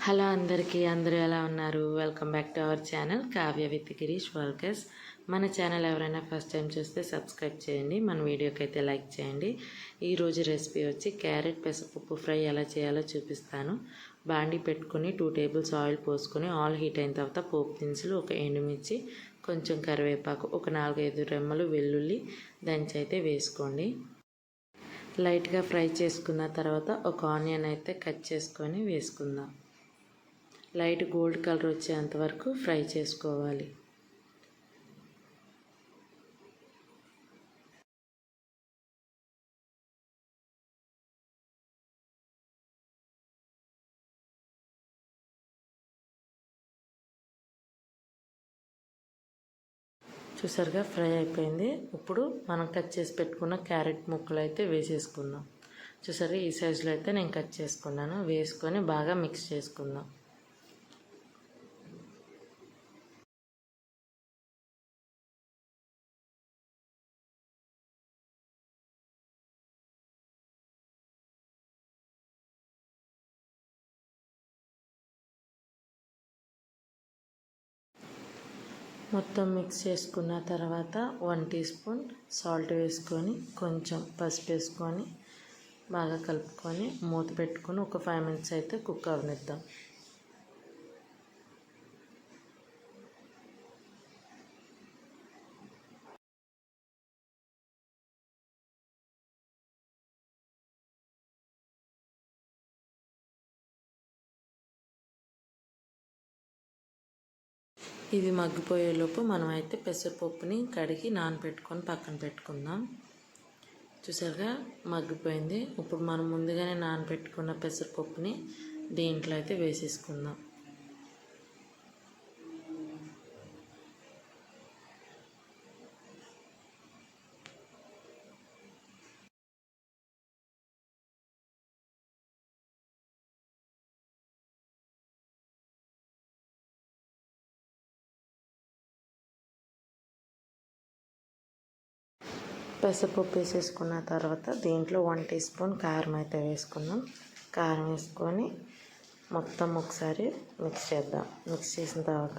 Hello అందరికీ, అందరూ ఎలా ఉన్నారు? Welcome back to our channel Kavya with Girish workers. మన ఛానల్ ఎవరైనా ఫస్ట్ టైం చూస్తే సబ్స్క్రైబ్ చేయండి, మన వీడియోకి అయితే లైక్ చేయండి. ఈరోజు రెసిపీ వచ్చి క్యారెట్ పెసరపప్పు ఫ్రై ఎలా చేయాలో చూపిస్తాను. బాండి పెట్టుకొని 2 టేబుల్స్ ఆయిల్ పోసుకొని ఆయిల్ హీట్ అయిన తర్వాత పోపు దినుసులు, ఒక ఎండుమిర్చి, కొంచెం కరివేపాకు, ఒక 4-5 రెమ్మలు వెల్లుల్లి దంచి అయితే వేసుకోండి. లైట్గా ఫ్రై చేసుకున్న తర్వాత ఒక ఆనియన్ అయితే కట్ చేసుకొని వేసుకుందాం. లైట్ గోల్డ్ కలర్ వచ్చేంత వరకు ఫ్రై చేసుకోవాలి. చూసారుగా ఫ్రై అయిపోయింది. ఇప్పుడు మనం కట్ చేసి పెట్టుకున్న క్యారెట్ ముక్కలు అయితే వేసేసుకుందాం. చూసారు, ఈ సైజులో అయితే నేను కట్ చేసుకున్నాను. వేసుకొని బాగా మిక్స్ చేసుకుందాం. మొత్తం మిక్స్ చేసుకున్న తర్వాత 1 టీ స్పూన్ సాల్ట్ వేసుకొని, కొంచెం పసుపు వేసుకొని బాగా కలుపుకొని మూత పెట్టుకొని ఒక 5 మినిట్స్ అయితే కుక్ అవనిద్దాం. ఇవి మగ్గిపోయేలోపు మనం అయితే పెసరపప్పుని కడిగి నానబెట్టుకొని పక్కన పెట్టుకుందాం. చూసారుగా మగ్గిపోయింది. ఇప్పుడు మనం ముందుగానే నానబెట్టుకున్న పెసరపప్పుని దీంట్లో అయితే వేసేసుకుందాం. పెసరపప్పు వేసేసుకున్న తర్వాత దీంట్లో 1 టీ స్పూన్ కారం అయితే వేసుకుందాం. కారం వేసుకొని మొత్తం ఒకసారి మిక్స్ చేద్దాం. మిక్స్ చేసిన తర్వాత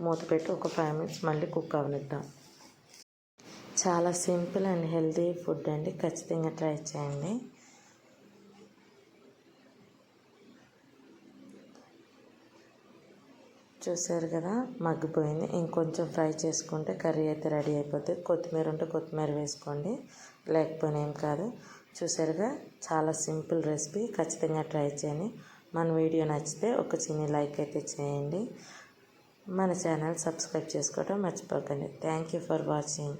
మూత పెట్టి ఒక 5 మినిట్స్ మళ్ళీ కుక్ అవనిద్దాం. చాలా సింపుల్ అండ్ హెల్తీ ఫుడ్ అండి, ఖచ్చితంగా ట్రై చేయండి. చూసారు కదా, మగ్గిపోయింది. ఇంకొంచెం ఫ్రై చేసుకుంటే కర్రీ అయితే రెడీ అయిపోతుంది. కొత్తిమీర ఉంటే కొత్తిమీర వేసుకోండి, లేకపోతే ఏం కాదు. చూసారుగా, చాలా సింపుల్ రెసిపీ, ఖచ్చితంగా ట్రై చేయండి. మన వీడియో నచ్చితే ఒక చిన్న లైక్ అయితే చేయండి. మన ఛానల్ సబ్స్క్రైబ్ చేసుకోవడం మర్చిపోకండి. Thank you for watching.